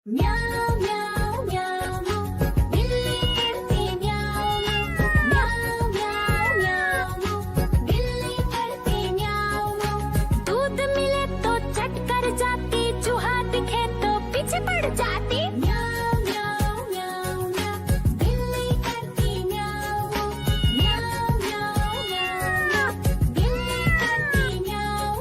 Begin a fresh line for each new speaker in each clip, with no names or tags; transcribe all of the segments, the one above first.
म्याऊ म्याऊ म्याऊ म्याऊ, बिल्ली करती म्याऊ म्याऊ म्याऊ म्याऊ म्याऊ, बिल्ली करती म्याऊ म्याऊ। दूध मिले तो चट कर जाती, चूहा दिखे तो पीछे पड़ जाती। म्याऊ म्याऊ म्याऊ म्याऊ, बिल्ली करती म्याऊ म्याऊ म्याऊ म्याऊ म्याऊ, बिल्ली करती म्याऊ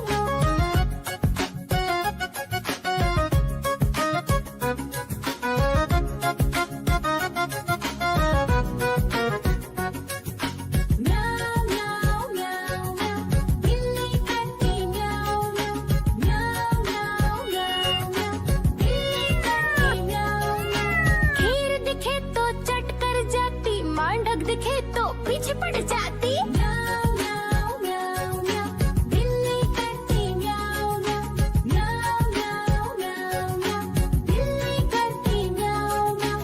म्याऊ म्याऊ म्याऊ म्याऊ, बिल्ली करती म्याऊ म्याऊ म्याऊ म्याऊ म्याऊ, बिल्ली करती म्याऊ म्याऊ। खीर दिखे तो चट कर जाती, मांडक दिखे तो पीछे पड़ जाती। म्याऊ म्याऊ म्याऊ म्याऊ, बिल्ली करती म्याऊ म्याऊ म्याऊ म्याऊ म्याऊ, बिल्ली करती म्याऊ म्याऊ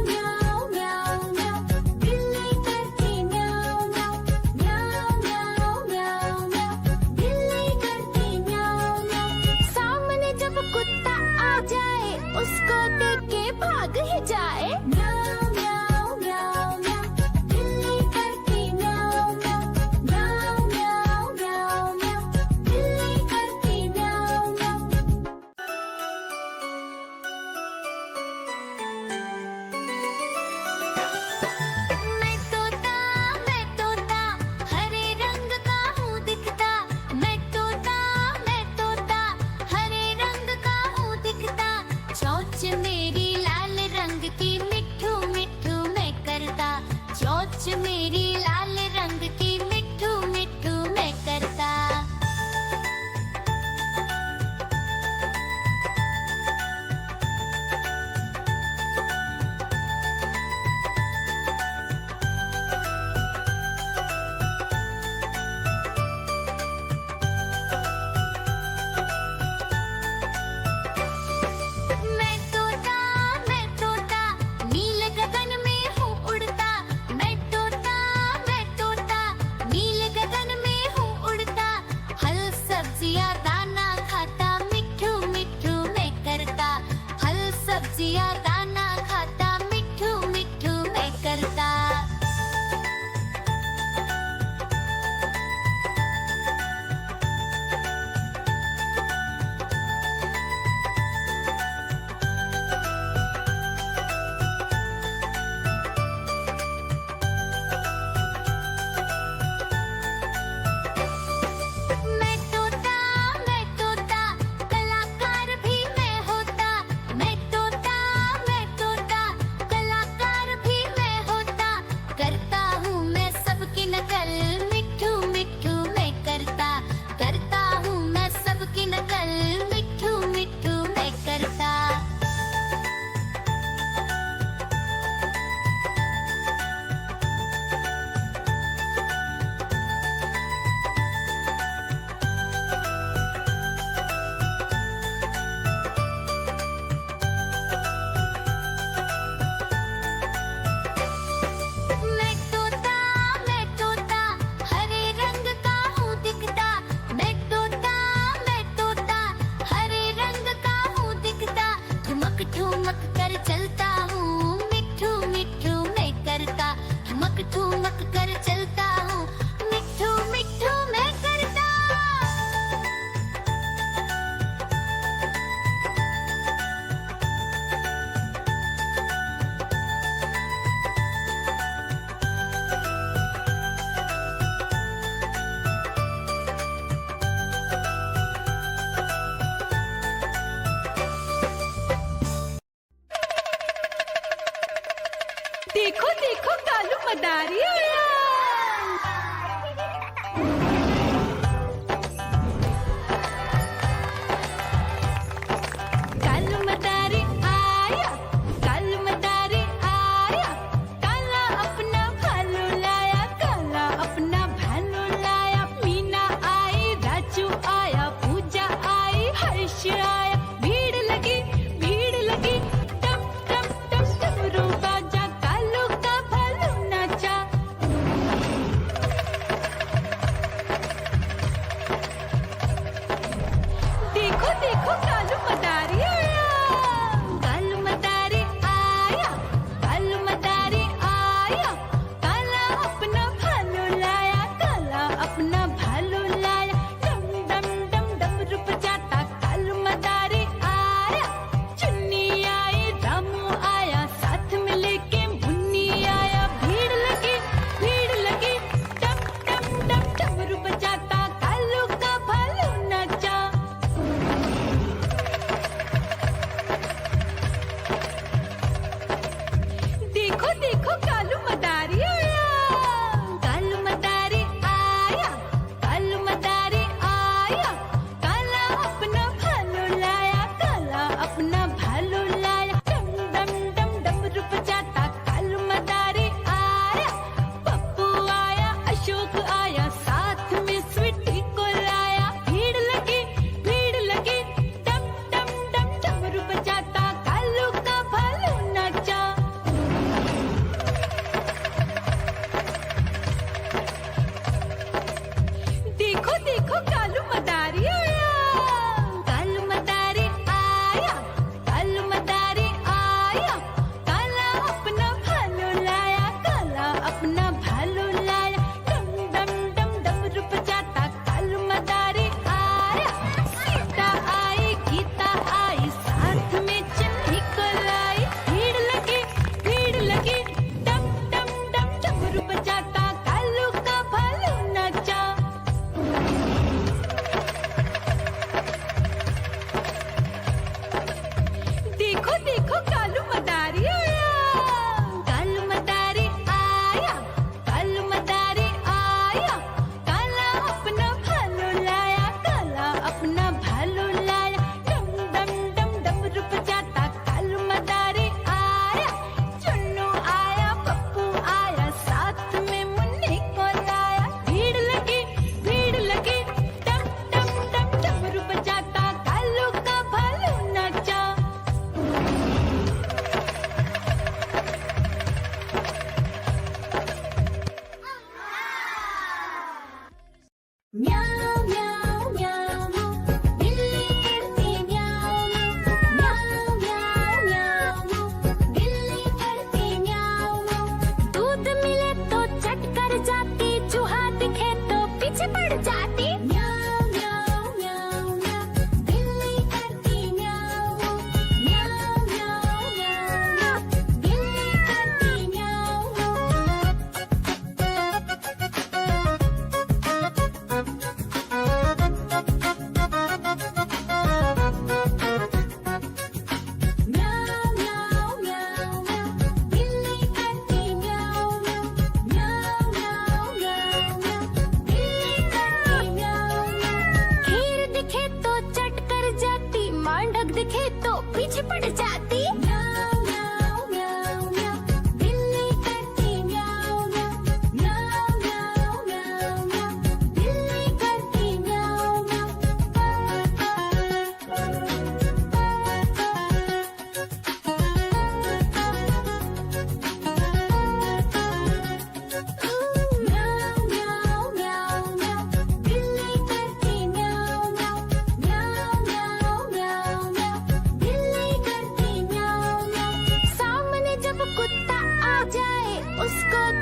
म्याऊ म्याऊ म्याऊ, बिल्ली करती म्याऊ म्याऊ म्याऊ म्याऊ म्याऊ, बिल्ली करती म्याऊ म्याऊ। सामने जब कुत्ता आ जाए, उसको देख के भाग ही जाए। म्याऊ म्याऊ म्याऊ म्याऊ, बिल्ली करती म्याऊ म्याऊ म्याऊ म्याऊ म्याऊ, बिल्ली करती म्याऊ म्याऊ। मैं तोता हरे रंग का हूँ दिखता। मैं तोता हरे रंग का हूँ दिखता। चोंच मेरी लाल रंग की, मिट्ठू मिट्ठू मैं करता। चोंच मेरी लाल रंग की, मिट्ठू मिट्ठू मैं करता। मैं तोता नील गगन में हूँ उड़ता। मैं तोता नील गगन में हूँ उड़ता। फल सब्जियाँ दाना खाता, मिट्ठू मिट्ठू मैं करता। फल सब्जियाँ दाना खाता, मिट्ठू मिट्ठू मैं करता। मैं तोता कलाकार भी मैं होता। मैं तोता कलाकार भी मैं होता। करता हूँ मैं सबकी नकल, मिट्ठू मिट्ठू मैं करता। करता हूँ मैं सबकी नकल, मिट्ठू मिट्ठू मैं करता। मैं तोता हरे रंग का हूँ दिखता। मैं तोता हरे रंग का हूँ दिखता। ठुमक ठुमक कर चलता हूँ, मिट्ठू मिट्ठू मैं करता। ठुमक ठुमक कर चलता हूँ, मिट्ठू मिट्ठू मैं करता।
देखो देखो कालू मदारी आया। कालू मदारी आया, कालू मदारी आया। काला अपना भालू लाया, काला अपना भालू लाया। मीना आई, राजू आया, पूजा आई, हर्ष आया। भीड़ लगी टम टम टम टम, डमरू बाजा। कालू का भालू ना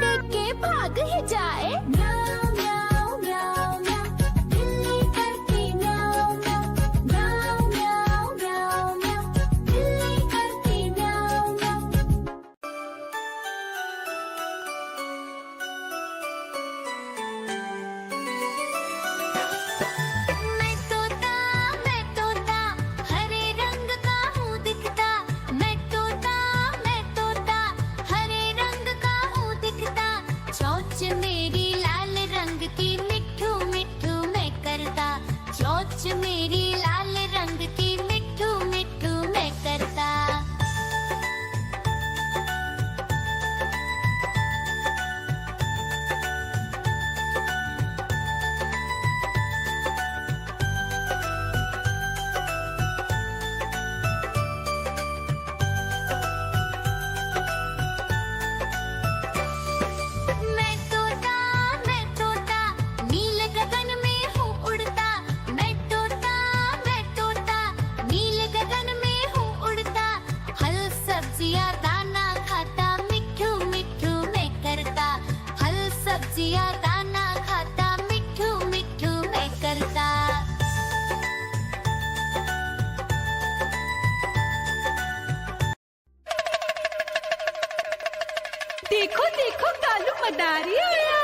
देख के भाग ही जाए। म्याऊं म्याऊं म्याऊं म्याऊं, बिल्ली करती म्याऊं म्याऊं। म्याऊं म्याऊं म्याऊं म्याऊं, बिल्ली करती म्याऊं म्याऊं। मैं तोता, हरे रंग का हूँ दिखता। मैं तोता, हरे रंग का हूँ दिखता। चोंच मेरी लाल रंग की, मिट्ठू मिट्ठू मैं करता। चोंच मेरी लाल रंग की, मिट्ठू मिट्ठू मैं करता। मैं तोता, नील गगन में हूँ उड़ता। मैं तोता, नील गगन में हूँ उड़ता। फल सब्जियाँ दाना खाता, मिट्ठू मिट्ठू मैं करता। फल सब्जियाँ दाना खाता, मिट्ठू मिट्ठू मैं करता।
देखो देखो कालू मदारी आया।